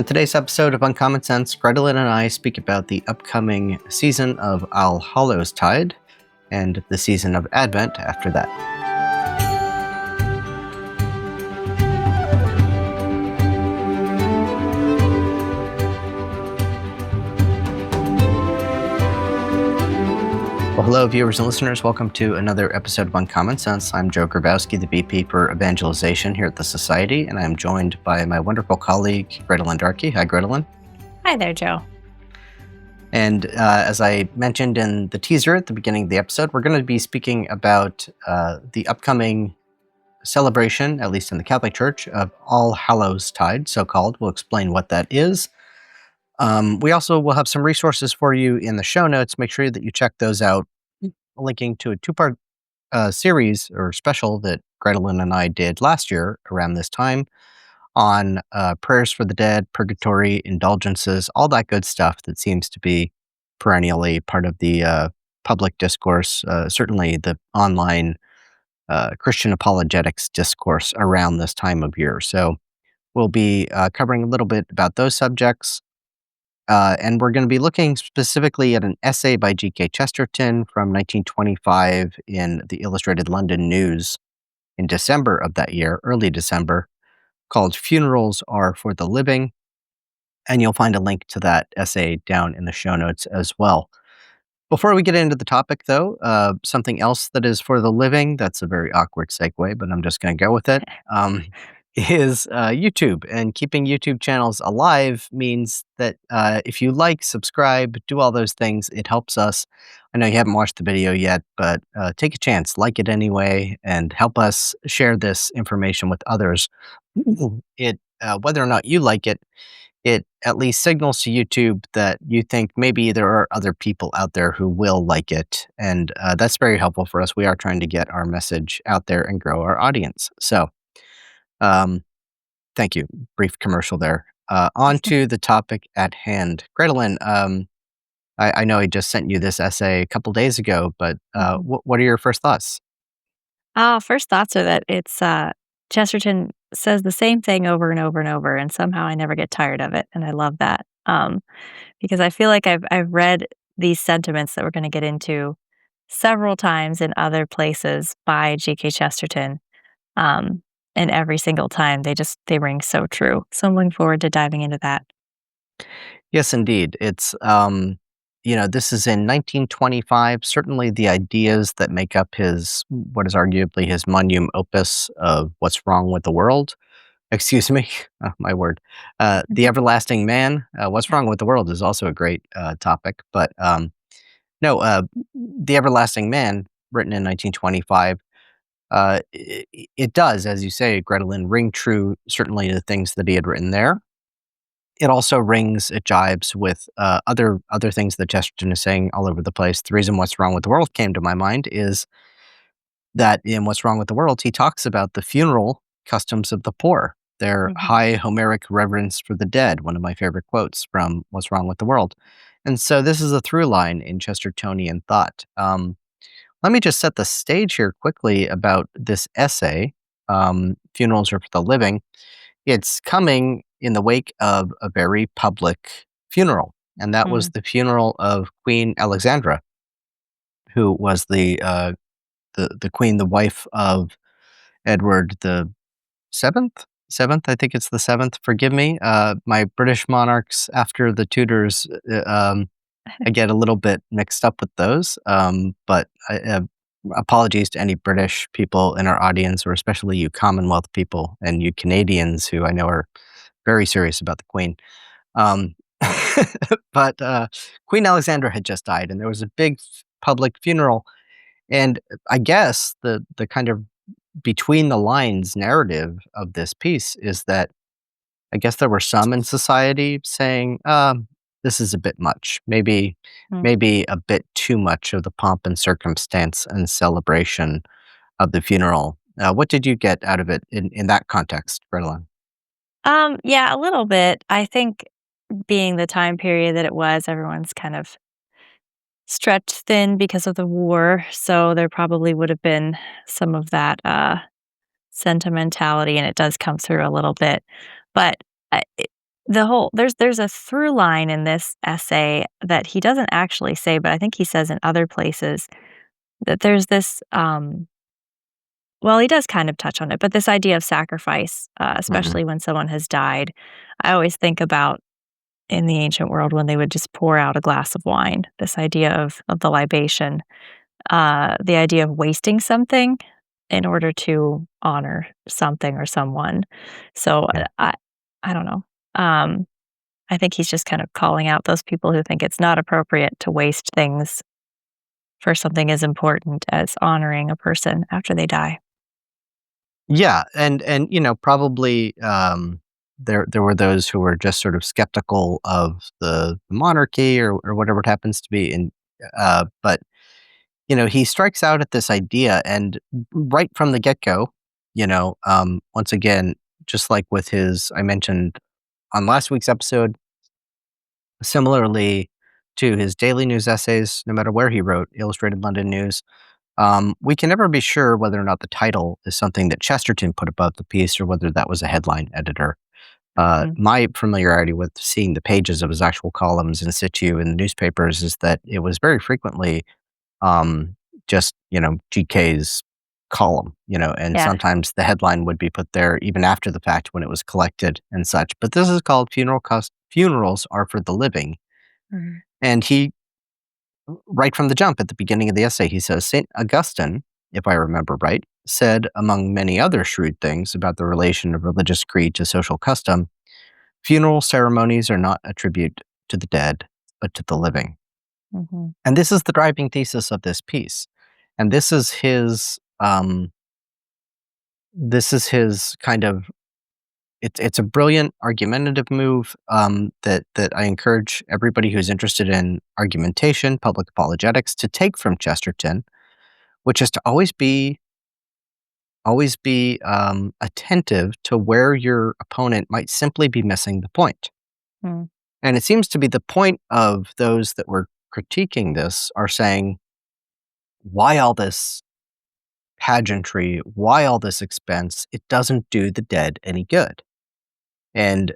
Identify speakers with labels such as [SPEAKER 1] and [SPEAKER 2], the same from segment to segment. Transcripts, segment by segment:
[SPEAKER 1] On today's episode of Uncommon Sense, Gretelin and I speak about the upcoming season of All Hallowstide and the season of Advent after that. Well, hello, viewers and listeners. Welcome to another episode of Uncommon Sense. I'm Joe Grabowski, the VP for Evangelization here at the Society, and I'm joined by my wonderful colleague, Gretelin Darkey. Hi, Gretelin.
[SPEAKER 2] Hi there, Joe.
[SPEAKER 1] And as I mentioned in the teaser at the beginning of the episode, we're going to be speaking about the upcoming celebration, at least in the Catholic Church, of All Hallowstide, so-called. We'll explain what that is. We also will have some resources for you in the show notes. Make sure that you check those out, linking to a two-part series or special that Gretelin and I did last year around this time on prayers for the dead, purgatory, indulgences, all that good stuff that seems to be perennially part of the public discourse, certainly the online Christian apologetics discourse around this time of year. So we'll be covering a little bit about those subjects. And we're going to be looking specifically at an essay by G.K. Chesterton from 1925 in the Illustrated London News in December of that year, early December, called Funerals Are for the Living. And you'll find a link to that essay down in the show notes as well. Before we get into the topic, though, something else that is for the living, that's a very awkward segue, but I'm just going to go with it, is YouTube. And keeping YouTube channels alive means that if you like, subscribe, do all those things, it helps us. I know you haven't watched the video yet, but take a chance, like it anyway, and help us share this information with others. Whether or not you like it, it at least signals to YouTube that you think maybe there are other people out there who will like it. And that's very helpful for us. We are trying to get our message out there and grow our audience. So thank you. Brief commercial there. On to the topic at hand. Gretelin, I know I just sent you this essay a couple days ago, but what are your first thoughts?
[SPEAKER 2] First thoughts are that it's Chesterton says the same thing over and over and over, and somehow I never get tired of it, and I love that because I feel like I've read these sentiments that we're going to get into several times in other places by G.K. Chesterton, and every single time they ring so true. So I'm looking forward to diving into that.
[SPEAKER 1] Yes, indeed. It's this is in 1925. Certainly, the ideas that make up his what is arguably his magnum opus of "What's Wrong with the World." Excuse me, my word. The Everlasting Man. What's Wrong with the World is also a great topic, but no, The Everlasting Man, written in 1925. It does, as you say, Gretelin, ring true. Certainly, the things that he had written there. It also it jibes with other things that Chesterton is saying all over the place. The reason What's Wrong with the World came to my mind is that in What's Wrong with the World, he talks about the funeral customs of the poor, their high Homeric reverence for the dead, one of my favorite quotes from What's Wrong with the World. And so this is a through line in Chestertonian thought. Let me just set the stage here quickly about this essay, Funerals Are for the Living. It's coming in the wake of a very public funeral, and that was the funeral of Queen Alexandra, who was the queen, the wife of Edward the Seventh. Seventh, I think it's the seventh. Forgive me, my British monarchs after the Tudors. I get a little bit mixed up with those, but apologies to any British people in our audience, or especially you Commonwealth people and you Canadians who I know are very serious about the Queen. But Queen Alexandra had just died, and there was a big public funeral. And I guess the kind of between the lines narrative of this piece is that I guess there were some in society saying, this is a bit much, maybe a bit too much of the pomp and circumstance and celebration of the funeral. What did you get out of it in that context, Gretelin?
[SPEAKER 2] Yeah, a little bit. I think being the time period that it was, everyone's kind of stretched thin because of the war, so there probably would have been some of that sentimentality, and it does come through a little bit. But there's a through line in this essay that he doesn't actually say, but I think he says in other places that there's this, well, he does kind of touch on it, but this idea of sacrifice,
[SPEAKER 1] Mhm.
[SPEAKER 2] especially when someone has died, I always think about in the ancient world when they would just pour out a glass of wine, this idea of the libation, the idea of wasting something in order to honor something or someone. So,
[SPEAKER 1] Yeah.
[SPEAKER 2] I don't know. Um, I think he's just kind of calling out those people who think it's not appropriate to waste things for something as important as honoring a person after they die.
[SPEAKER 1] Yeah, and probably there were those who were just sort of skeptical of the monarchy or whatever it happens to be, and but he strikes out at this idea, and right from the get go, once again, just like with his, I mentioned on last week's episode, similarly to his daily news essays, no matter where he wrote, Illustrated London News. We can never be sure whether or not the title is something that Chesterton put above the piece or whether that was a headline editor.
[SPEAKER 2] Mm,
[SPEAKER 1] My familiarity with seeing the pages of his actual columns in situ in the newspapers is that it was very frequently just, GK's column, and
[SPEAKER 2] yeah.
[SPEAKER 1] sometimes the headline would be put there even after the fact when it was collected and such. But this is called Funerals Are for the Living.
[SPEAKER 2] Mhm.
[SPEAKER 1] And he right from the jump at the beginning of the essay, he says St. Augustine, if I remember right, said, among many other shrewd things about the relation of religious creed to social custom, funeral ceremonies are not a tribute to the dead, but to the living.
[SPEAKER 2] Mhm.
[SPEAKER 1] And this is the driving thesis of this piece. And this is his kind of it's a brilliant argumentative move that I encourage everybody who's interested in argumentation, public apologetics, to take from Chesterton, which is to always be attentive to where your opponent might simply be missing the point.
[SPEAKER 2] Mm,
[SPEAKER 1] And it seems to be the point of those that were critiquing this are saying, why all this pageantry? Why all this expense? It doesn't do the dead any good. And,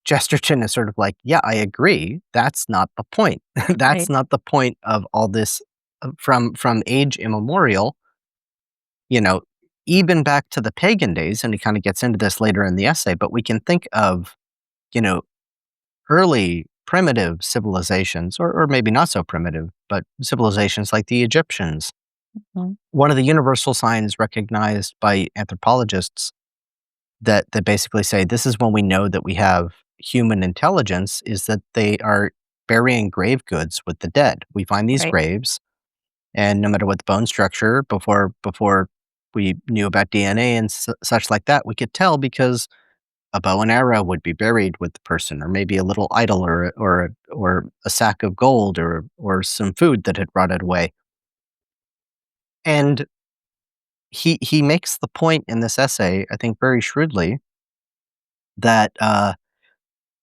[SPEAKER 1] Chesterton is sort of like, yeah, I agree. That's not the point. That's
[SPEAKER 2] right.
[SPEAKER 1] not the point of all this from age immemorial. you know, Even back to the pagan days, and he kind of gets into this later in the essay, but we can think of, you know, early primitive civilizations, or maybe not so primitive, but civilizations like the Egyptians.
[SPEAKER 2] Mhm.
[SPEAKER 1] One of the universal signs recognized by anthropologists that basically say this is when we know that we have human intelligence is that they are burying grave goods with the dead. We find these
[SPEAKER 2] Right.
[SPEAKER 1] graves, and no matter what the bone structure, before we knew about DNA and such like that, we could tell because a bow and arrow would be buried with the person, or maybe a little idol, or a sack of gold, or some food that had rotted away. And he makes the point in this essay, I think, very shrewdly, that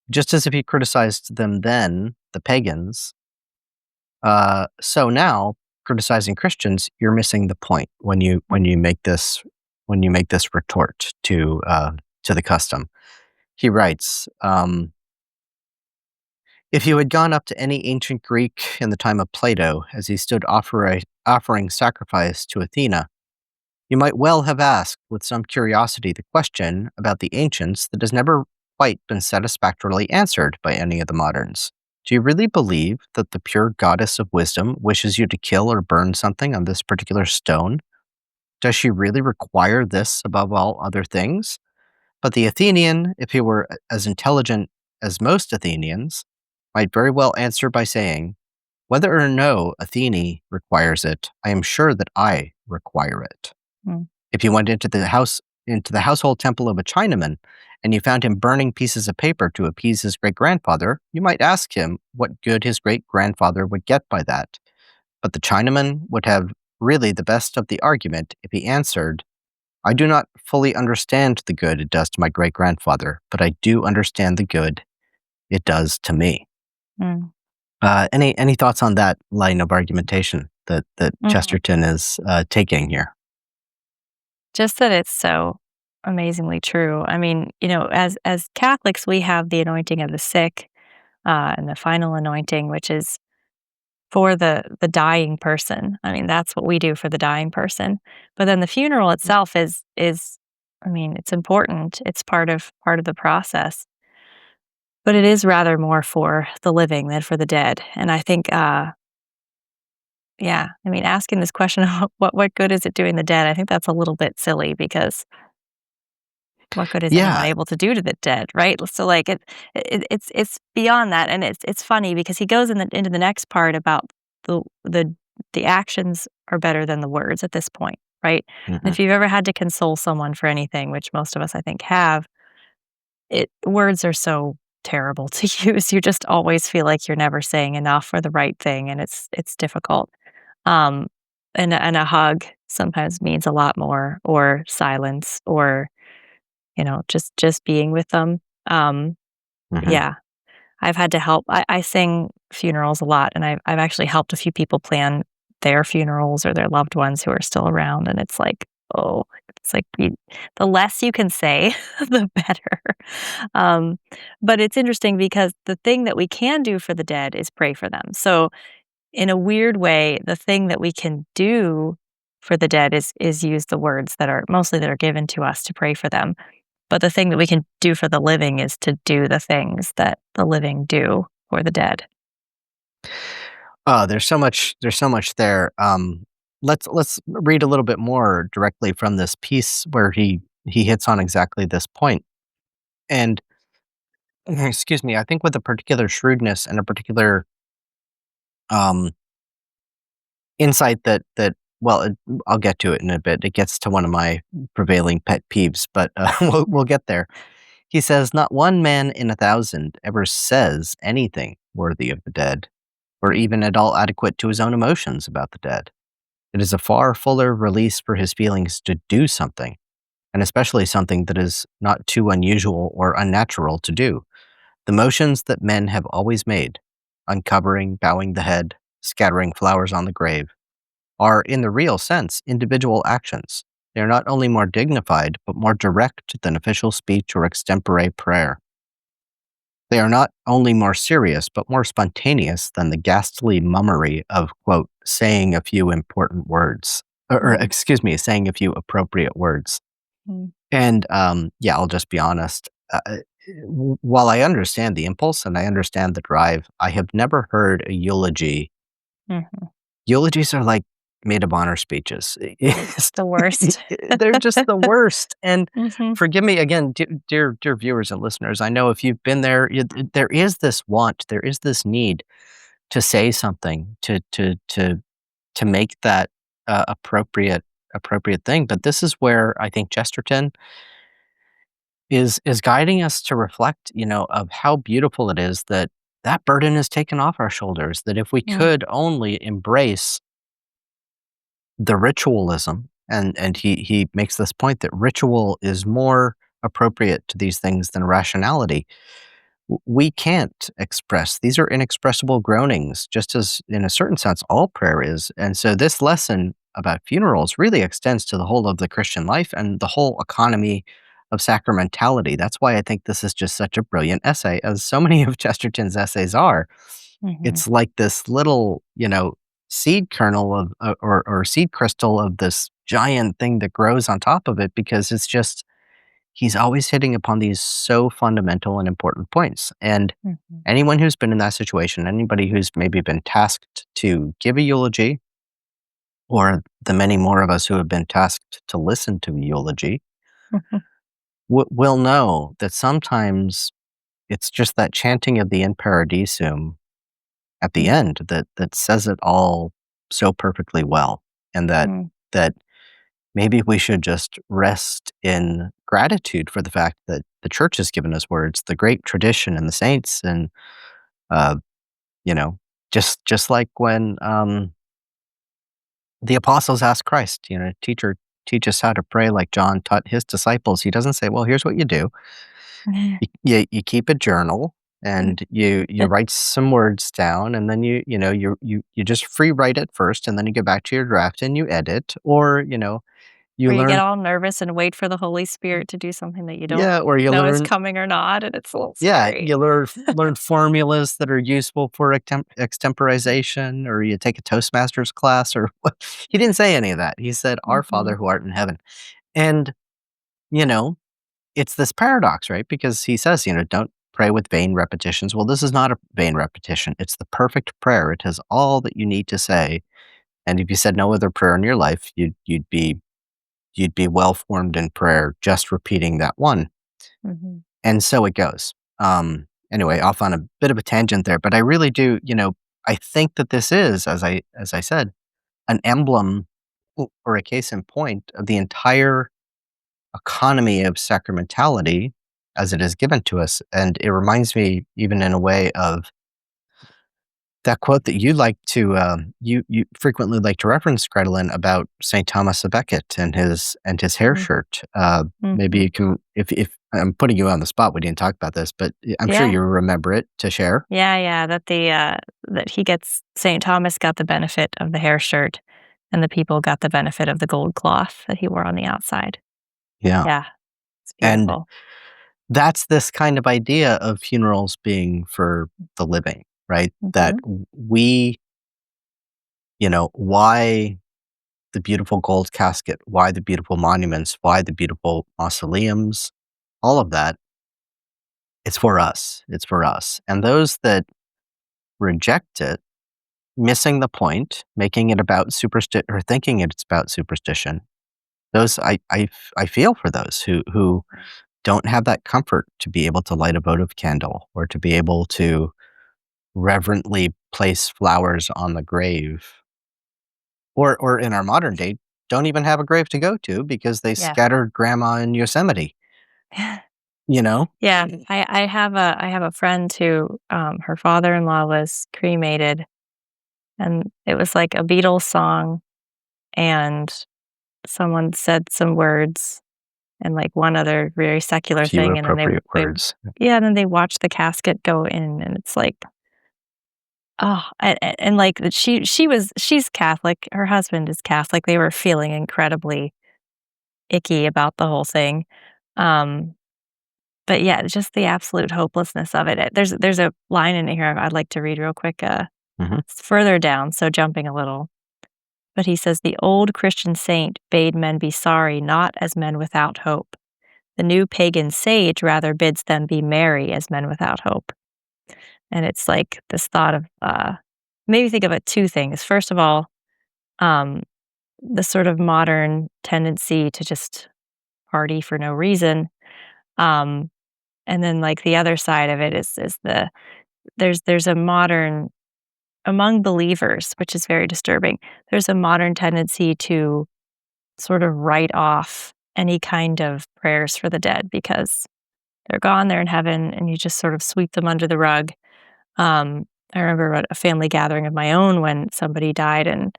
[SPEAKER 1] just as if he criticized them then, the pagans, so now criticizing Christians, you're missing the point when you make this retort to the custom. He writes, "If you had gone up to any ancient Greek in the time of Plato as he stood offering sacrifice to Athena, you might well have asked with some curiosity the question about the ancients that has never quite been satisfactorily answered by any of the moderns. Do you really believe that the pure goddess of wisdom wishes you to kill or burn something on this particular stone? Does she really require this above all other things? But the Athenian, if he were as intelligent as most Athenians, might very well answer by saying, whether or no Athene requires it, I am sure that I require it.
[SPEAKER 2] Mm,
[SPEAKER 1] If you went into the household temple of a Chinaman, and you found him burning pieces of paper to appease his great grandfather, you might ask him what good his great grandfather would get by that. But the Chinaman would have really the best of the argument if he answered, I do not fully understand the good it does to my great grandfather, but I do understand the good it does to me.
[SPEAKER 2] mm,
[SPEAKER 1] Any thoughts on that line of argumentation that
[SPEAKER 2] mhm.
[SPEAKER 1] Chesterton is taking here?
[SPEAKER 2] Just that it's so amazingly true. I mean, as Catholics, we have the anointing of the sick, and the final anointing, which is for the dying person. I mean, that's what we do for the dying person. But then the funeral itself is I mean, it's important. It's part of the process. But it is rather more for the living than for the dead. And I think yeah, I mean, asking this question of what good is it doing the dead? I think that's a little bit silly because what good is anyone
[SPEAKER 1] Yeah.
[SPEAKER 2] able to do to the dead, right? So, like, it's beyond that, and it's funny because he goes into the next part about the the the actions are better than the words at this point, right? And
[SPEAKER 1] Mhm.
[SPEAKER 2] if you've ever had to console someone for anything, which most of us, I think, have, words are so terrible to use. You just always feel like you're never saying enough or the right thing, and it's difficult. Um, and a hug sometimes means a lot more, or silence, or just being with them. Um,
[SPEAKER 1] Mhm.
[SPEAKER 2] yeah, I've had to help. I sing funerals a lot, and I've actually helped a few people plan their funerals or their loved ones who are still around, and it's like, oh, it's like the less you can say, the better. Um, but it's interesting because the thing that we can do for the dead is pray for them. So in a weird way, the thing that we can do for the dead is use the words that are given to us to pray for them. But the thing that we can do for the living is to do the things that the living do for the dead.
[SPEAKER 1] Oh, there's so much there. Let's read a little bit more directly from this piece where he hits on exactly this point. And excuse me, I think with a particular shrewdness and a particular um insight that well, I'll get to it in a bit. It gets to one of my prevailing pet peeves, but we'll get there. He says, "Not one man in 1,000 ever says anything worthy of the dead, or even at all adequate to his own emotions about the dead. It is a far fuller release for his feelings to do something, and especially something that is not too unusual or unnatural to do. The motions that men have always made, uncovering, bowing the head, scattering flowers on the grave, are, in the real sense, individual actions. They are not only more dignified, but more direct than official speech or extempore prayer. They are not only more serious, but more spontaneous than the ghastly mummery of, quote, saying a few important words, or
[SPEAKER 2] Mhm,
[SPEAKER 1] excuse me, saying a few appropriate words."
[SPEAKER 2] mm,
[SPEAKER 1] And yeah, I'll just be honest. While I understand the impulse and I understand the drive, I have never heard a eulogy.
[SPEAKER 2] mhm.
[SPEAKER 1] Eulogies are like maid of honor speeches.
[SPEAKER 2] The worst.
[SPEAKER 1] They're just the worst. And
[SPEAKER 2] Mhm,
[SPEAKER 1] forgive me again, dear viewers and listeners. I know if you've been there, there is this want, there is this need to say something, to make that appropriate thing. But this is where I think Chesterton is guiding us to reflect, of how beautiful it is that that burden is taken off our shoulders. That if we
[SPEAKER 2] mm,
[SPEAKER 1] could only embrace the ritualism, and he makes this point that ritual is more appropriate to these things than rationality. We can't express, these are inexpressible groanings, just as in a certain sense all prayer is. And so this lesson about funerals really extends to the whole of the Christian life and the whole economy of sacramentality. That's why I think this is just such a brilliant essay, as so many of Chesterton's essays are.
[SPEAKER 2] mhm,
[SPEAKER 1] It's like this little, seed kernel of, or seed crystal of this giant thing that grows on top of it, because it's just, he's always hitting upon these so fundamental and important points. And
[SPEAKER 2] mhm,
[SPEAKER 1] anyone who's been in that situation, anybody who's maybe been tasked to give a eulogy, or the many more of us who have been tasked to listen to a eulogy,
[SPEAKER 2] mhm,
[SPEAKER 1] will know that sometimes it's just that chanting of the In Paradisum at the
[SPEAKER 2] mm,
[SPEAKER 1] end that says it all so perfectly well, and
[SPEAKER 2] mm,
[SPEAKER 1] that maybe we should just rest in gratitude for the fact that the church has given us words, the great tradition and the saints, and uh, you know, just like when the apostles asked Christ, teacher, teach us how to pray like John taught his disciples. He doesn't say, well, here's what you do. You keep a journal, and you write some words down, and then you just free write it first, and then you go back to your draft and you edit, or You
[SPEAKER 2] Where you get
[SPEAKER 1] learn,
[SPEAKER 2] all nervous and wait for the Holy Spirit to do something that you don't
[SPEAKER 1] yeah, or you
[SPEAKER 2] know is
[SPEAKER 1] learn,
[SPEAKER 2] coming or not, and it's a little
[SPEAKER 1] yeah,
[SPEAKER 2] scary.
[SPEAKER 1] you learn formulas that are useful for extemporization, or you take a Toastmasters class, or what. He didn't say any of that. He said, "Our Father
[SPEAKER 2] Mhm,
[SPEAKER 1] who art in heaven," and you know, it's this paradox, right? Because he says, don't pray with vain repetitions. Well, this is not a vain repetition. It's the perfect prayer. It has all that you need to say. And if you said no other prayer in your life, you'd be well formed in prayer just repeating that one.
[SPEAKER 2] mhm,
[SPEAKER 1] And so it goes. Anyway, off on a bit of a tangent there, but I really do, I think that this is, as I said, an emblem or a case in point of the entire economy of sacramentality as it is given to us. And it reminds me, even in a way, of that quote that you frequently like to reference, Gretelin, about Saint Thomas a Becket and his hair
[SPEAKER 2] mm,
[SPEAKER 1] shirt. Maybe
[SPEAKER 2] mhm.
[SPEAKER 1] you can, if I'm putting you on the spot, we didn't talk about this, but I'm sure
[SPEAKER 2] Yeah.
[SPEAKER 1] you remember it to share.
[SPEAKER 2] Yeah, yeah, that he gets St. Thomas got the benefit of the hair shirt, and the people got the benefit of the gold cloth that he wore on the outside.
[SPEAKER 1] Yeah,
[SPEAKER 2] Yeah, it's
[SPEAKER 1] and
[SPEAKER 2] beautiful.
[SPEAKER 1] that's this kind of idea of funerals being for the living, right? That
[SPEAKER 2] Mhm,
[SPEAKER 1] we, why the beautiful gold casket, why the beautiful monuments, why the beautiful mausoleums, all of that, it's for us. It's for us. And those that reject it, missing the point, making it about superstition or thinking it's about superstition, those I feel for those who don't have that comfort to be able to light a votive candle or to be able to reverently place flowers on the grave. Or in our modern day, don't even have a grave to go to because they
[SPEAKER 2] yeah.
[SPEAKER 1] scattered grandma in Yosemite, you know?
[SPEAKER 2] Yeah, I have a friend who, her father-in-law was cremated, and it was like a Beatles song, and someone said some words and, like, one other very secular
[SPEAKER 1] Few
[SPEAKER 2] thing, and then
[SPEAKER 1] appropriate
[SPEAKER 2] they
[SPEAKER 1] words.
[SPEAKER 2] yeah, and then they watched the casket go in, and it's like, oh, and, like, she's Catholic, her husband is Catholic, they were feeling incredibly icky about the whole thing, um, but yeah, just the absolute hopelessness of it. There's a line in here I'd like to read real quick,
[SPEAKER 1] Mhm.
[SPEAKER 2] it's further down, so jumping a little, but he says, "The old Christian saint bade men be sorry, not as men without hope. The new pagan sage rather bids them be merry as men without hope." And it's like this thought of, made me think of it 2 things. First of all, um, the sort of modern tendency to just party for no reason, um, and then, like, the other side of it is there's a modern among believers, which is very disturbing, there's a modern tendency to sort of write off any kind of prayers for the dead because they're gone, they're in heaven, and you just sort of sweep them under the rug. I remember at a family gathering of my own when somebody died, and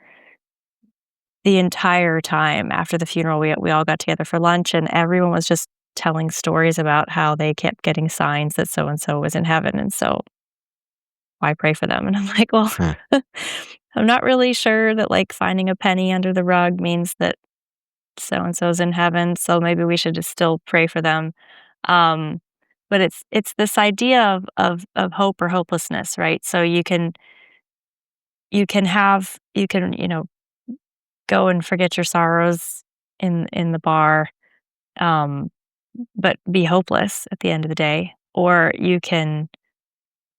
[SPEAKER 2] the entire time after the funeral, we all got together for lunch, and everyone was just telling stories about how they kept getting signs that so and so was in heaven, and so why pray for them? And I'm like, well,
[SPEAKER 1] Hmm.
[SPEAKER 2] I'm not really sure that like finding a penny under the rug means that so and so's in heaven, so maybe we should just still pray for them. Um, but it's this idea of hope or hopelessness, right? So you can go and forget your sorrows in the bar, um, but be hopeless at the end of the day, or you can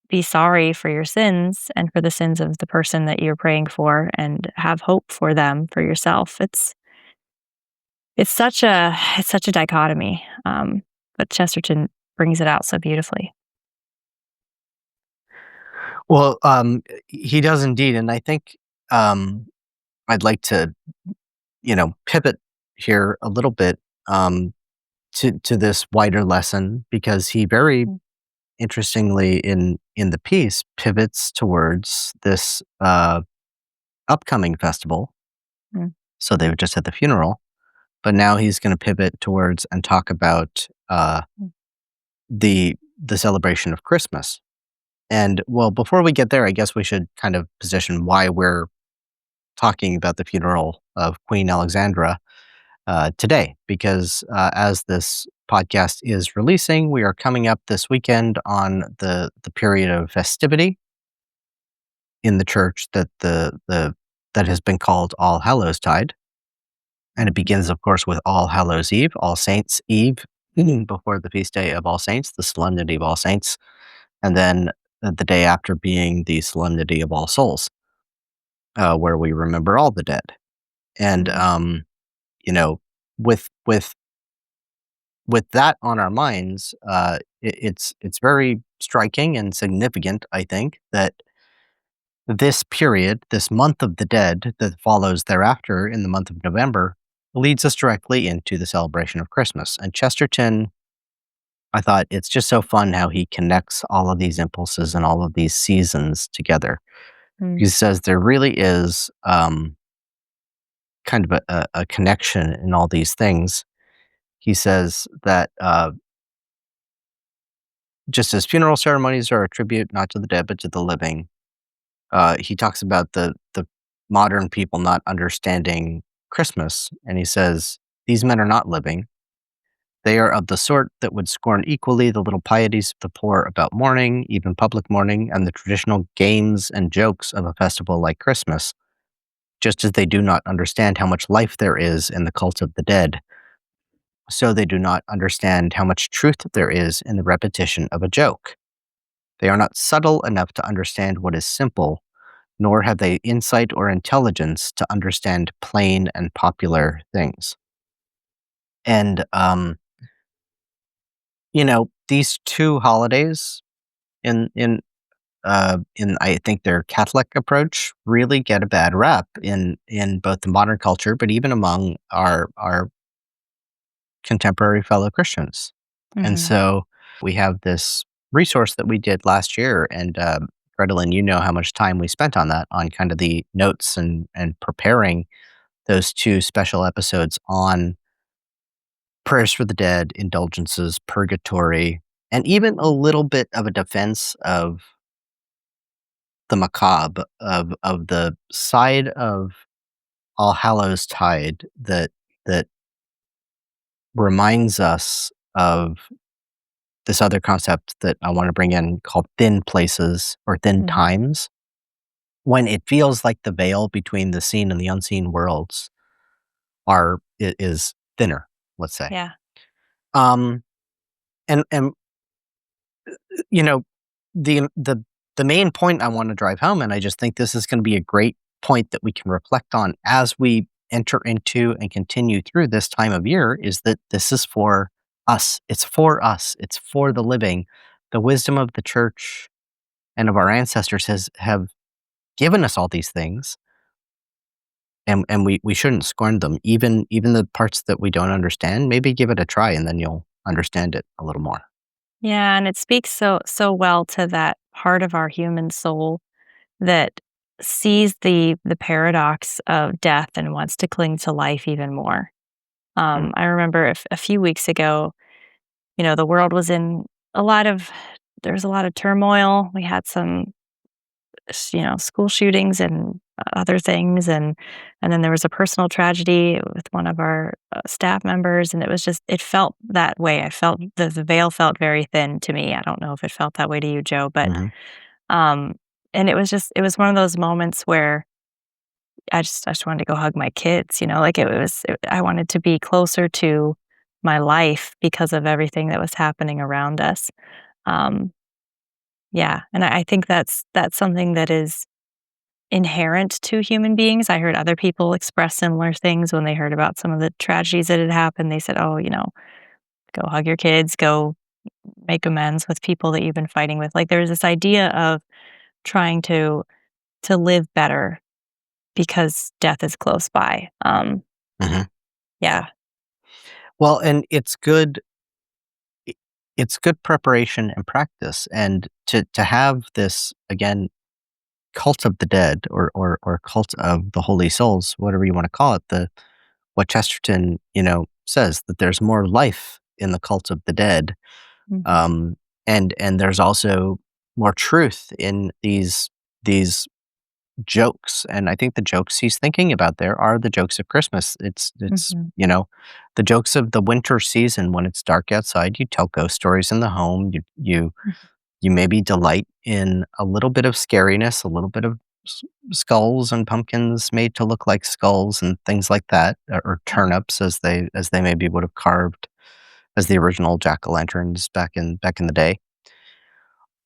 [SPEAKER 2] be sorry for your sins and for the sins of the person that you're praying for and have hope for them for yourself. It's such a dichotomy, but Chesterton brings it out so beautifully.
[SPEAKER 1] Well, he does indeed, and I think, um, I'd like to, pivot here a little bit, to this wider lesson because he very
[SPEAKER 2] Mm,
[SPEAKER 1] interestingly in the piece pivots towards this, upcoming festival.
[SPEAKER 2] mm,
[SPEAKER 1] So they were just at the funeral, but now he's gonna pivot towards and talk about,
[SPEAKER 2] mm,
[SPEAKER 1] the celebration of Christmas. And, well, before we get there, I guess we should kind of position why we're talking about the funeral of Queen Alexandra. today, because as this podcast is releasing, we are coming up this weekend on the period of festivity in the church that has been called All Hallowstide, and it
[SPEAKER 2] Mhm.
[SPEAKER 1] begins, of course, with All Hallows Eve, All Saints Eve, before the feast day of All Saints, the Solemnity of All Saints, and then the day after being the Solemnity of All Souls, where we remember all the dead. And
[SPEAKER 2] Mhm.
[SPEAKER 1] you know, with with that on our minds, it's very striking and significant, I think, that this period, this month of the dead that follows thereafter in the month of November, leads us directly into the celebration of Christmas. And Chesterton, I thought it's just so fun how he connects all of these impulses and all of these seasons together.
[SPEAKER 2] Mm.
[SPEAKER 1] He says there really is kind of a connection in all these things. He says that just as funeral ceremonies are a tribute not to the dead but to the living, he talks about the modern people not understanding Christmas, and he says these men are not living. They are of the sort that would scorn equally the little pieties of the poor about mourning, even public mourning, and the traditional games and jokes of a festival like Christmas, just as they do not understand how much life there is in the cult of the dead. So they do not understand how much truth there is in the repetition of a joke. They are not subtle enough to understand what is simple, nor have they insight or intelligence to understand plain and popular things. And, these two holidays in I think their Catholic approach really get a bad rap in both the modern culture, but even among our contemporary fellow Christians. And
[SPEAKER 2] Mhm.
[SPEAKER 1] so we have this resource that we did last year, and Gretelyn, you know how much time we spent on that, on kind of the notes and preparing those two special episodes on prayers for the dead, indulgences, purgatory, and even a little bit of a defense of the macabre, of the side of All Hallows Tide that reminds us of this other concept that I want to bring in called thin places or thin
[SPEAKER 2] Mhm.
[SPEAKER 1] times, when it feels like the veil between the seen and the unseen worlds is thinner, let's say.
[SPEAKER 2] Yeah.
[SPEAKER 1] Um, and you know, the the the main point I want to drive home, and I just think this is going to be a great point that we can reflect on as we enter into and continue through this time of year, is that this is for us. It's for us. It's for the living. The wisdom of the church and of our ancestors has have given us all these things, and we shouldn't scorn them. Even the parts that we don't understand, maybe give it a try, and then you'll understand it a little more.
[SPEAKER 2] Yeah, and it speaks so well to that part of our human soul that sees the paradox of death and wants to cling to life even more.
[SPEAKER 1] Mm,
[SPEAKER 2] I remember a few weeks ago, the world was in a lot of there was a lot of turmoil. We had some school shootings and other things, and then there was a personal tragedy with one of our staff members, and it felt that way. I felt the veil felt very thin to me. I don't know if it felt that way to you, Joe, but
[SPEAKER 1] mhm,
[SPEAKER 2] um and it was one of those moments where I just wanted to go hug my kids, like I wanted to be closer to my life because of everything that was happening around us. um yeah, and I think that's something that is inherent to human beings. I heard other people express similar things when they heard about some of the tragedies that had happened. They said, "Oh, go hug your kids, go make amends with people that you've been fighting with." Like there's this idea of trying to live better because death is close by.
[SPEAKER 1] mhm.
[SPEAKER 2] Yeah.
[SPEAKER 1] Well, and i it's good preparation and practice, and to have this, again, cult of the dead, or cult of the holy souls, whatever you wanna call it, the what Chesterton, says that there's more life in the cult of the dead,
[SPEAKER 2] Mhm.
[SPEAKER 1] and there's also more truth in these jokes, and I think the jokes he's thinking about there are the jokes of Christmas. It's,
[SPEAKER 2] Mhm.
[SPEAKER 1] the jokes of the winter season when it's dark outside, you tell ghost stories in the home, you maybe delight in a little bit of scariness, a little bit of s skulls and pumpkins made to look like skulls and things like that, or
[SPEAKER 2] Mhm.
[SPEAKER 1] turnips as they maybe would have carved as the original jack-o'-lanterns back in the day.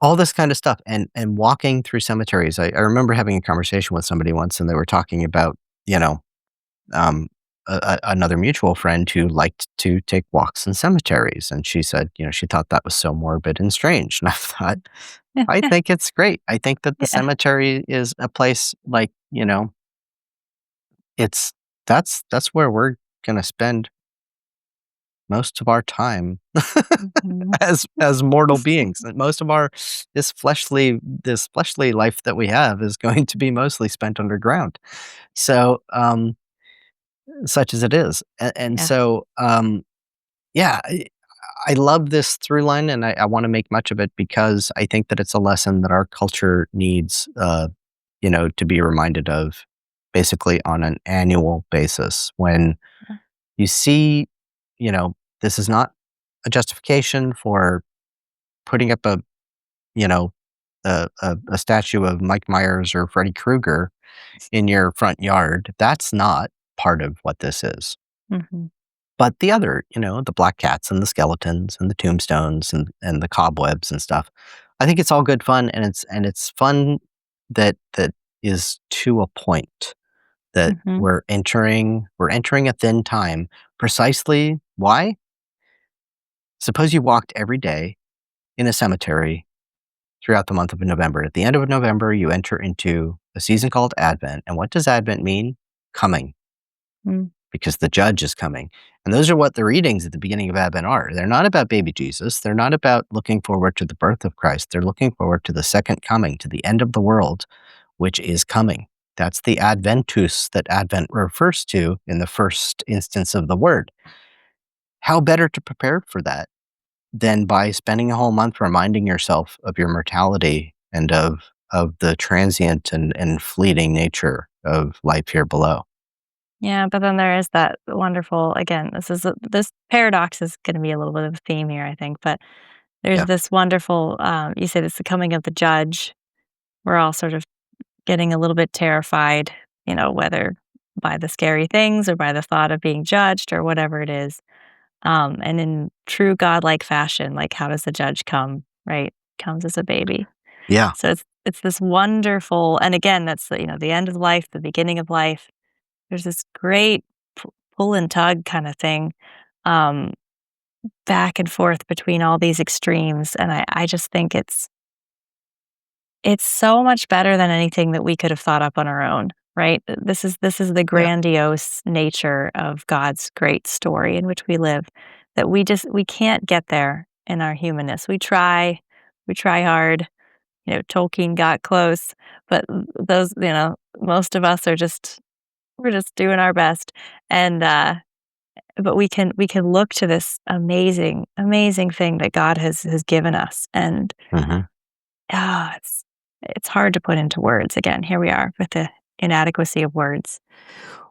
[SPEAKER 1] All this kind of stuff, and walking through cemeteries. I remember having a conversation with somebody once, and they were talking about, you know, um, another mutual friend who liked to take walks in cemeteries, and she said, she thought that was so morbid and strange, and I thought, I think it's great. I think that the
[SPEAKER 2] Yeah.
[SPEAKER 1] cemetery is a place like, it's that's where we're gonna spend most of our time
[SPEAKER 2] Mhm.
[SPEAKER 1] as mortal beings. And most of our this fleshly life that we have is going to be mostly spent underground. So, such as it is. And
[SPEAKER 2] Yeah.
[SPEAKER 1] so, yeah, I love this through line, and I wanna make much of it because I think that it's a lesson that our culture needs, to be reminded of basically on an annual basis. When
[SPEAKER 2] Yeah.
[SPEAKER 1] you see, you know, this is not a justification for putting up you know, a statue of Mike Myers or Freddy Krueger in your front yard. That's not part of what this is.
[SPEAKER 2] Mhm.
[SPEAKER 1] But the other, the black cats and the skeletons and the tombstones and the cobwebs and stuff. I think it's all good fun, and it's fun that is to a point, that
[SPEAKER 2] Mhm.
[SPEAKER 1] we're entering a thin time. Precisely why? Suppose you walked every day in a cemetery throughout the month of November. At the end of November, you enter into a season called Advent. And what does Advent mean? Coming,
[SPEAKER 2] Mm.
[SPEAKER 1] because the judge is coming. And those are what the readings at the beginning of Advent are. They're not about baby Jesus. They're not about looking forward to the birth of Christ. They're looking forward to the second coming, to the end of the world, which is coming. That's the Adventus that Advent refers to in the first instance of the word. How better to prepare for that than by spending a whole month reminding yourself of your mortality and of the transient and fleeting nature of life here below.
[SPEAKER 2] Yeah, but then there is that wonderful again, this paradox is gonna be a little bit of a theme here, I think, but there's
[SPEAKER 1] Yeah.
[SPEAKER 2] this wonderful, you said it's the coming of the judge. We're all sort of getting a little bit terrified, whether by the scary things or by the thought of being judged or whatever it is. And in true godlike fashion, like how does the judge come, right? Comes as a baby.
[SPEAKER 1] Yeah.
[SPEAKER 2] So it's this wonderful, and again, that's the end of life, the beginning of life. There's this great pull and tug kind of thing, um, back and forth between all these extremes, and I just think it's so much better than anything that we could have thought up on our own, right? This is the
[SPEAKER 1] Yeah.
[SPEAKER 2] grandiose nature of God's great story in which we live, that we can't get there in our humanness. We try hard. Tolkien got close, but those, most of us we're just doing our best, and but we can look to this amazing, amazing thing that God has given us, and
[SPEAKER 1] Mhm.
[SPEAKER 2] it's hard to put into words. Again, here we are with the inadequacy of words.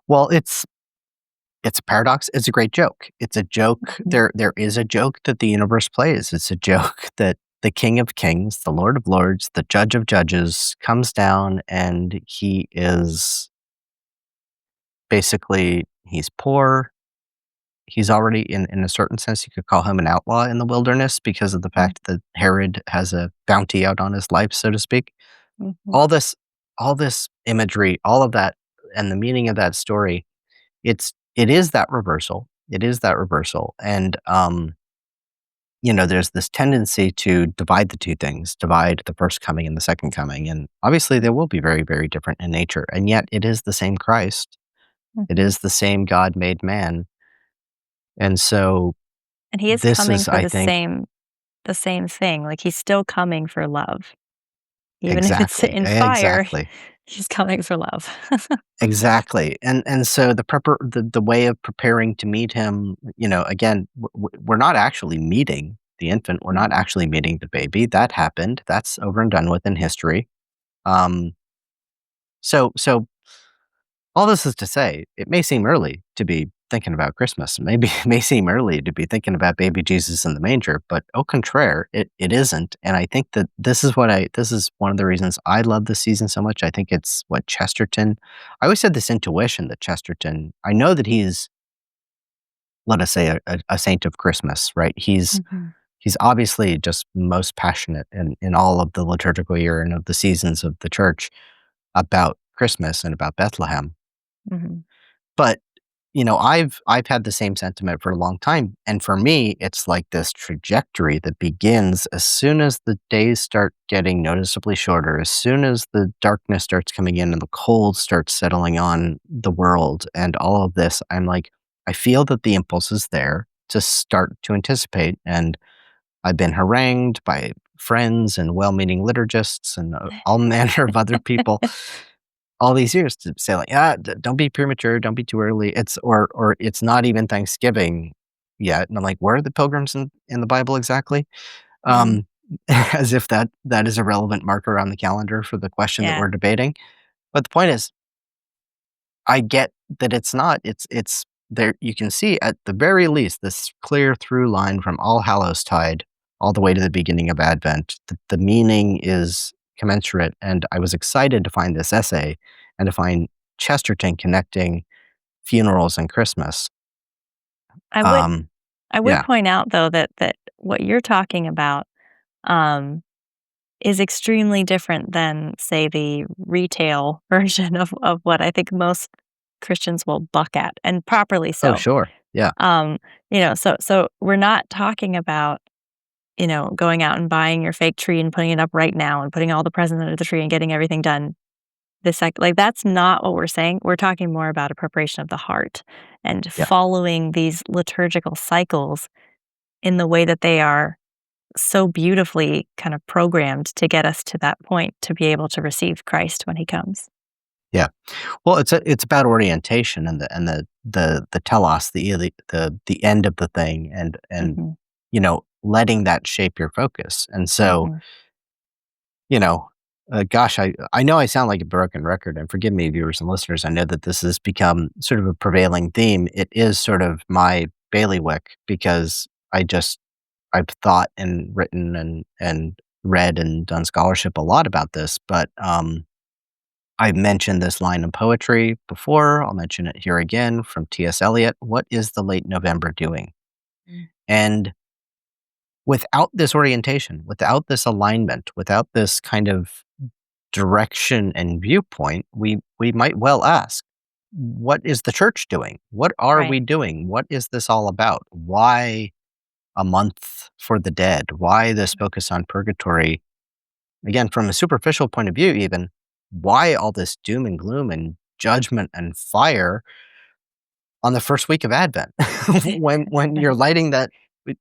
[SPEAKER 1] Well, it's a paradox. It's a great joke. It's a joke.
[SPEAKER 2] Mhm,
[SPEAKER 1] There is a joke that the universe plays. It's a joke that the King of Kings, the Lord of Lords, the Judge of Judges comes down, and he is basically, he's poor. He's already, in a certain sense, you could call him an outlaw in the wilderness because of the
[SPEAKER 2] mm,
[SPEAKER 1] fact that Herod has a bounty out on his life, so to speak.
[SPEAKER 2] mhm,
[SPEAKER 1] All this all this imagery, all of that, and the meaning of that story, it is that reversal. It is that reversal, and, there's this tendency to divide the 2 things, divide the first coming and the second coming, and obviously they will be very, very different in nature, and yet it is the same Christ. It
[SPEAKER 2] mhm.
[SPEAKER 1] is the same God made man, and so
[SPEAKER 2] And he is
[SPEAKER 1] this
[SPEAKER 2] coming
[SPEAKER 1] is,
[SPEAKER 2] for
[SPEAKER 1] I think.
[SPEAKER 2] the same thing. Like he's still coming for love, even if it's
[SPEAKER 1] Exactly,
[SPEAKER 2] in fire.
[SPEAKER 1] exactly,
[SPEAKER 2] He's coming for love.
[SPEAKER 1] exactly, and so the way of preparing to meet him, again, we're not actually meeting the infant, we're not
[SPEAKER 2] Mhm,
[SPEAKER 1] actually meeting the baby. That happened, that's over and done with in history. Um, So all this is to say, it may seem early to be thinking about Christmas. Maybe it may seem early to be thinking about baby Jesus in the manger, but au contraire, it isn't. And I think that this is one of the reasons I love this season so much. I think it's what Chesterton. I always had this intuition that Chesterton. I know that he's, let us say, a saint of Christmas, right?
[SPEAKER 2] Mhm.
[SPEAKER 1] He's obviously just most passionate in all of the liturgical year and of the seasons of the church about Christmas and about Bethlehem.
[SPEAKER 2] Mhm.
[SPEAKER 1] But, I've had the same sentiment for a long time, and for me, it's like this trajectory that begins as soon as the days start getting noticeably shorter, as soon as the darkness starts coming in and the cold starts settling on the world and all of this, I'm like, I feel that the impulse is there to start to anticipate, and I've been harangued by friends and well-meaning liturgists and, all manner of other people all these years to say like, "Ah, don't be premature, don't be too early." Or it's not even Thanksgiving yet, and I'm like, "Where are the pilgrims in the Bible exactly?"
[SPEAKER 2] Mhm.
[SPEAKER 1] Um, as if that is a relevant marker on the calendar for the question that
[SPEAKER 2] Yeah.
[SPEAKER 1] we're debating. But the point is, I get that it's not. It's there. You can see at the very least this clear through line from All Hallowstide all the way to the beginning of Advent. The meaning is commensurate, and I was excited to find this essay and to find Chesterton connecting funerals and Christmas.
[SPEAKER 2] I would
[SPEAKER 1] Um,
[SPEAKER 2] I would
[SPEAKER 1] yeah.
[SPEAKER 2] point out though that what you're talking about, um, is extremely different than, say, the retail version of what I think most Christians will buck at, and properly
[SPEAKER 1] Oh,
[SPEAKER 2] so.
[SPEAKER 1] sure. Yeah.
[SPEAKER 2] Um, so we're not talking about, going out and buying your fake tree and putting it up right now and putting all the presents under the tree and getting everything done like, that's not what we're saying. We're talking more about a preparation of the heart and
[SPEAKER 1] Yeah.
[SPEAKER 2] following these liturgical cycles in the way that they are so beautifully kind of programmed to get us to that point to be able to receive Christ when he comes.
[SPEAKER 1] Yeah. Well, it's about orientation and the telos, the end of the thing, and
[SPEAKER 2] Mhm,
[SPEAKER 1] letting that shape your focus. And so,
[SPEAKER 2] mhm.
[SPEAKER 1] you know, gosh, I know I sound like a broken record, and forgive me, viewers and listeners. I know that this has become sort of a prevailing theme. It is sort of my bailiwick because I've thought and written and read and done scholarship a lot about this, but I've mentioned this line in poetry before. I'll mention it here again from T.S. Eliot. What is the late November doing?
[SPEAKER 2] Mm,
[SPEAKER 1] And without this orientation, without this alignment, without this kind of direction and viewpoint, we might well ask, what is the church doing? What are
[SPEAKER 2] right.
[SPEAKER 1] we doing? What is this all about? Why a month for the dead? Why this focus on purgatory? Again, from a superficial point of view, even, why all this doom and gloom and judgment and fire on the first week of Advent when you're lighting that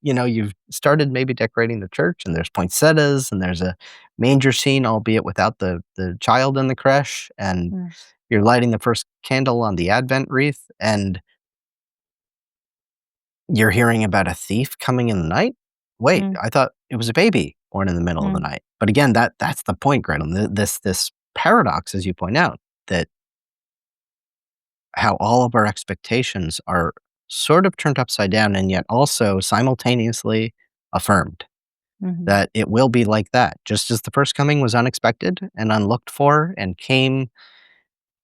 [SPEAKER 1] you've started maybe decorating the church and there's poinsettias and there's a manger scene, albeit without the child in the creche, and
[SPEAKER 2] Mm,
[SPEAKER 1] you're lighting the first candle on the Advent wreath, and you're hearing about a thief coming in the night. Wait,
[SPEAKER 2] mm,
[SPEAKER 1] I thought it was a baby born in the middle of the
[SPEAKER 2] mm,
[SPEAKER 1] night. But again, that's the point, Gretel. This paradox, as you point out, that how all of our expectations are sort of turned upside down and yet also simultaneously affirmed
[SPEAKER 2] mhm,
[SPEAKER 1] that it will be like that. Just as the first coming was unexpected and unlooked for and came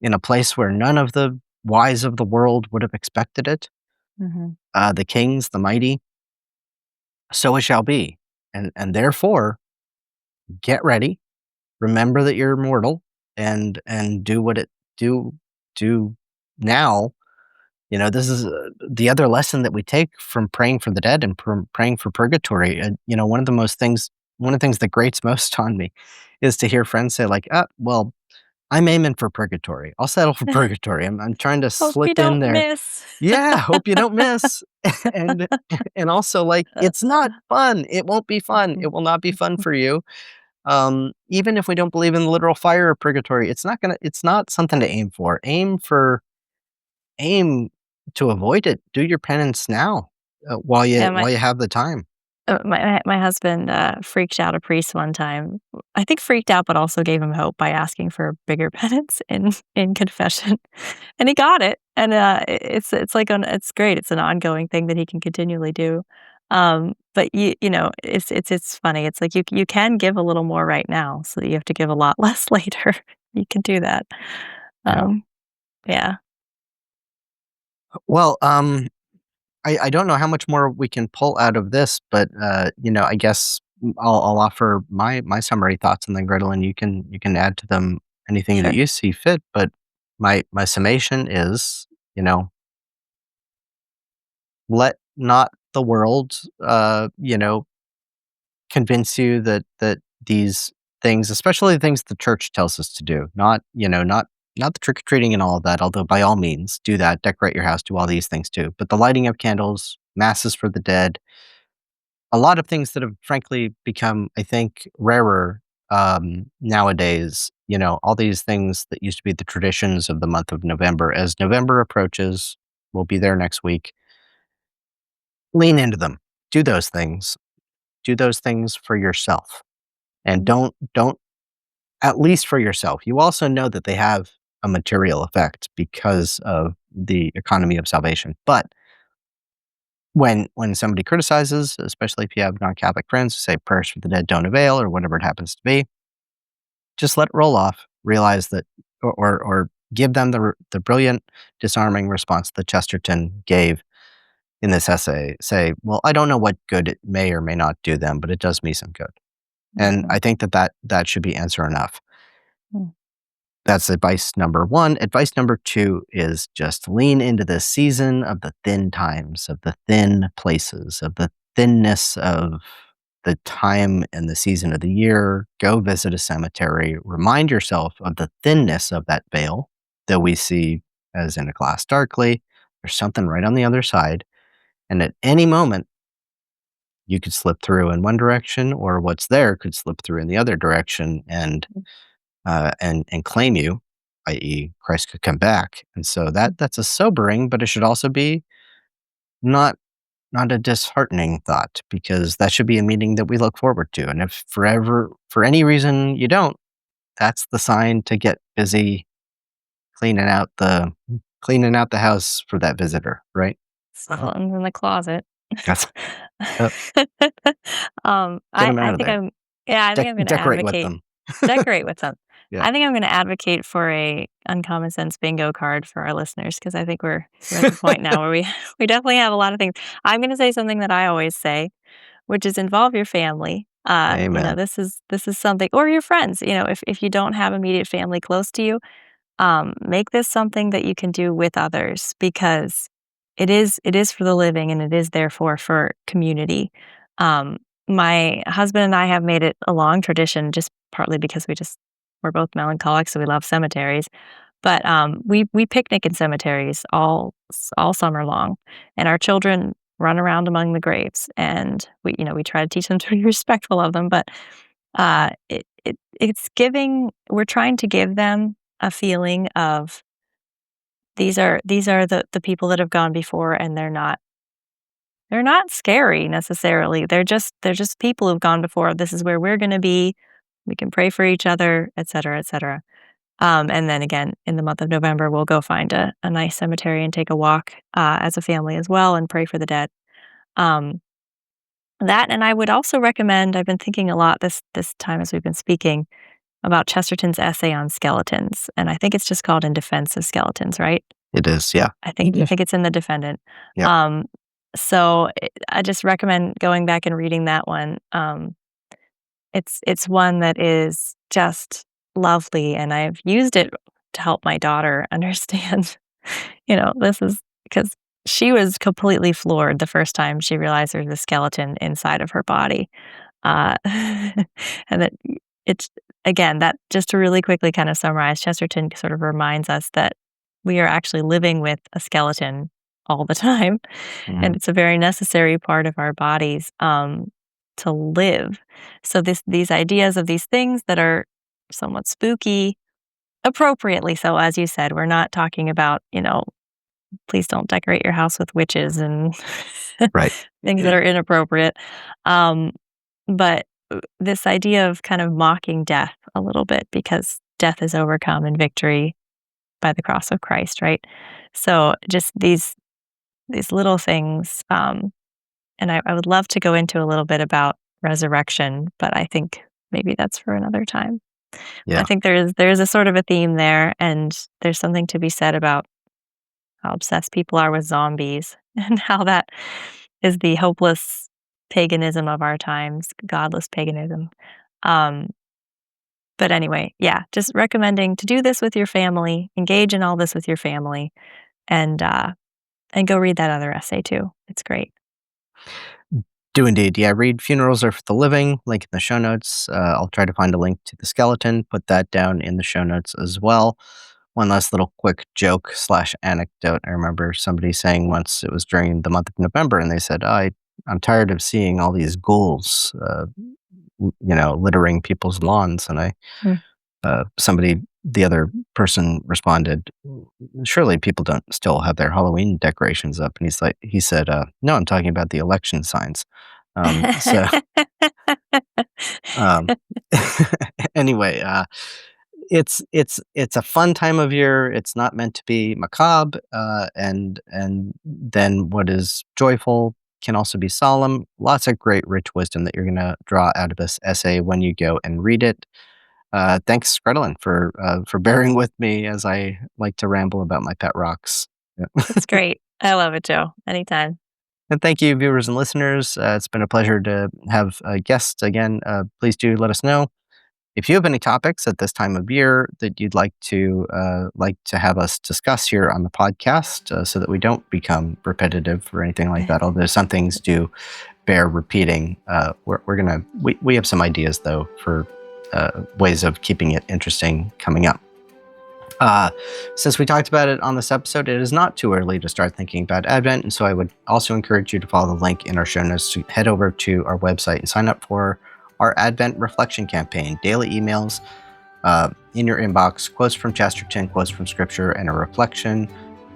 [SPEAKER 1] in a place where none of the wise of the world would have expected it,
[SPEAKER 2] mhm,
[SPEAKER 1] the kings, the mighty, so it shall be. And therefore, get ready. Remember that you're mortal, and do what it do do now. This is the other lesson that we take from praying for the dead and from praying for purgatory. One of the things that grates most on me is to hear friends say, like, well, I'm aiming for purgatory. I'll settle for purgatory. I'm trying to
[SPEAKER 2] Hope you
[SPEAKER 1] slip in
[SPEAKER 2] don't
[SPEAKER 1] there.
[SPEAKER 2] miss.
[SPEAKER 1] Yeah, hope you don't miss. and and also, like, it's not fun. It won't be fun. It will not be fun for you. Even if we don't believe in the literal fire of purgatory, it's not something to aim for. Aim to avoid it. Do your penance now,
[SPEAKER 2] Yeah,
[SPEAKER 1] while you have the time.
[SPEAKER 2] My husband, freaked out a priest one time. I think freaked out, but also gave him hope by asking for a bigger penance in confession, and he got it, and, it's like it's great, it's an ongoing thing that he can continually do, but you know, it's funny, it's like you can give a little more right now, so that you have to give a lot less later. You can do that.
[SPEAKER 1] Yeah.
[SPEAKER 2] Um, yeah,
[SPEAKER 1] Well, I don't know how much more we can pull out of this, but I guess I'll offer my summary thoughts, and then Gretel, you can add to them anything that
[SPEAKER 2] sure.
[SPEAKER 1] you see fit. But my summation is, let not the world, convince you that these things, especially the things the church tells us to do, not the trick or treating and all of that. Although by all means, do that, decorate your house, do all these things too. But the lighting of candles, masses for the dead, a lot of things that have frankly become, I think, rarer nowadays. All these things that used to be the traditions of the month of November. As November approaches, we'll be there next week. Lean into them. Do those things. Do those things for yourself, and
[SPEAKER 2] Mhm,
[SPEAKER 1] don't at least for yourself. You also know that they have a material effect because of the economy of salvation. But when somebody criticizes, especially if you have non-Catholic friends who say prayers for the dead don't avail or whatever it happens to be, just let it roll off. Realize that, or give them the brilliant, disarming response that Chesterton gave in this essay. Say, well, I don't know what good it may or may not do them, but it does me some good. And
[SPEAKER 2] mhm,
[SPEAKER 1] I think that should be answer enough.
[SPEAKER 2] mm,
[SPEAKER 1] That's advice number one. Advice number two is just lean into the season of the thin times, of the thin places, of the thinness of the time and the season of the year. Go visit a cemetery. Remind yourself of the thinness of that veil that we see as in a glass darkly. There's something right on the other side. And at any moment, you could slip through in one direction, or what's there could slip through in the other direction. And claim you, i.e., Christ could come back. And so
[SPEAKER 2] mm.
[SPEAKER 1] that's a sobering, but it should also be not not a disheartening thought, because that should be a meeting that we look forward to. And if forever for any reason you don't, that's the sign to get busy cleaning out the cleaning out the house for that visitor, right?
[SPEAKER 2] Skeletons in the closet.
[SPEAKER 1] That's yep. Get them out
[SPEAKER 2] I
[SPEAKER 1] of
[SPEAKER 2] think
[SPEAKER 1] there.
[SPEAKER 2] I'm yeah, I think I'm gonna
[SPEAKER 1] Decorate with
[SPEAKER 2] advocate
[SPEAKER 1] them.
[SPEAKER 2] decorate with some.
[SPEAKER 1] Yeah.
[SPEAKER 2] I think I'm gonna advocate for a uncommon sense bingo card for our listeners because I think we're at the point now where we we definitely have a lot of things. I'm gonna say something that I always say, which is involve your family.
[SPEAKER 1] Amen.
[SPEAKER 2] This is something or your friends, if you don't have immediate family close to you, make this something that you can do with others because it is for the living and it is therefore for community. My husband and I have made it a long tradition just partly because we're both melancholics, so we love cemeteries. But we picnic in cemeteries all summer long, and our children run around among the graves, and we try to teach them to be respectful of them. But it's giving. We're trying to give them a feeling of these are the people that have gone before, and they're not scary necessarily. They're just people who've gone before. This is where we're going to be. We can pray for each other, et cetera, et cetera. And then again, in the month of November, we'll go find a nice cemetery and take a walk as a family as well and pray for the dead. Um, that, and I would also recommend. I've been thinking a lot this time as we've been speaking about Chesterton's essay on skeletons, and I think it's just called "In Defense of Skeletons," right?
[SPEAKER 1] It is, yeah.
[SPEAKER 2] I think it's in the defendant.
[SPEAKER 1] Yep.
[SPEAKER 2] Um, so I just recommend going back and reading that one. It's one that is just lovely, and I've used it to help my daughter understand, this is because she was completely floored the first time she realized there's a skeleton inside of her body. And that it's again, that just to really quickly kind of summarize, Chesterton sort of reminds us that we are actually living with a skeleton all the time, and
[SPEAKER 1] Mhm.
[SPEAKER 2] it's a very necessary part of our bodies, to live. So these ideas of these things that are somewhat spooky, appropriately so, as you said, we're not talking about, please don't decorate your house with witches and
[SPEAKER 1] Right.
[SPEAKER 2] things that are inappropriate. Um, but this idea of kind of mocking death a little bit because death is overcome in victory by the cross of Christ, right? So just these little things, and I would love to go into a little bit about resurrection, but I think maybe that's for another time. I
[SPEAKER 1] Yeah.
[SPEAKER 2] think there is a sort of a theme there, and there's something to be said about how obsessed people are with zombies and how that is the hopeless paganism of our times, godless paganism. Um, but anyway, yeah, just recommending to do this with your family, engage in all this with your family, and go read that other essay too. It's great.
[SPEAKER 1] Do indeed. Yeah, read Funerals Are for the Living, link in the show notes. I'll try to find a link to the skeleton, put that down in the show notes as well. One last little quick joke slash anecdote. I remember somebody saying once, it was during the month of November, and they said, I'm tired of seeing all these ghouls, littering people's lawns. And
[SPEAKER 2] Mm.
[SPEAKER 1] the other person responded, surely people don't still have their Halloween decorations up. And he said, no, I'm talking about the election signs. So um, anyway, it's a fun time of year. It's not meant to be macabre, and then what is joyful can also be solemn. Lots of great rich wisdom that you're going to draw out of this essay when you go and read it. Thanks, Gretelin, for bearing with me as I like to ramble about my pet rocks. Yeah.
[SPEAKER 2] It's great. I love it, Joe. Anytime.
[SPEAKER 1] And thank you, viewers and listeners. It's been a pleasure to have guests again. Please do let us know if you have any topics at this time of year that you'd like to have us discuss here on the podcast, so that we don't become repetitive or anything like that. Although some things do bear repeating. We have some ideas though for ways of keeping it interesting coming up. Since we talked about it on this episode, it is not too early to start thinking about Advent, and so I would also encourage you to follow the link in our show notes to head over to our website and sign up for our Advent reflection campaign. Daily emails in your inbox, quotes from Chesterton, quotes from Scripture, and a reflection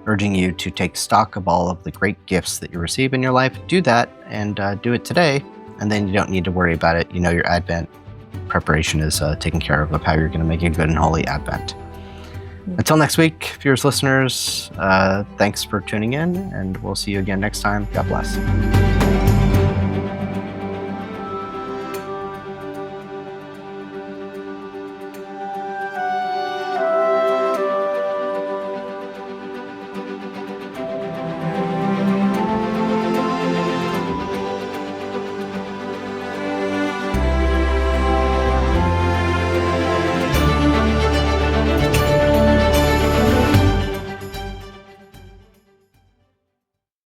[SPEAKER 1] urging you to take stock of all of the great gifts that you receive in your life. Do that, and do it today, and then you don't need to worry about it. You know your Advent preparation is taken care of how you're going to make a good and holy Advent. Until next week, viewers, listeners, thanks for tuning in, and we'll see you again next time. God bless.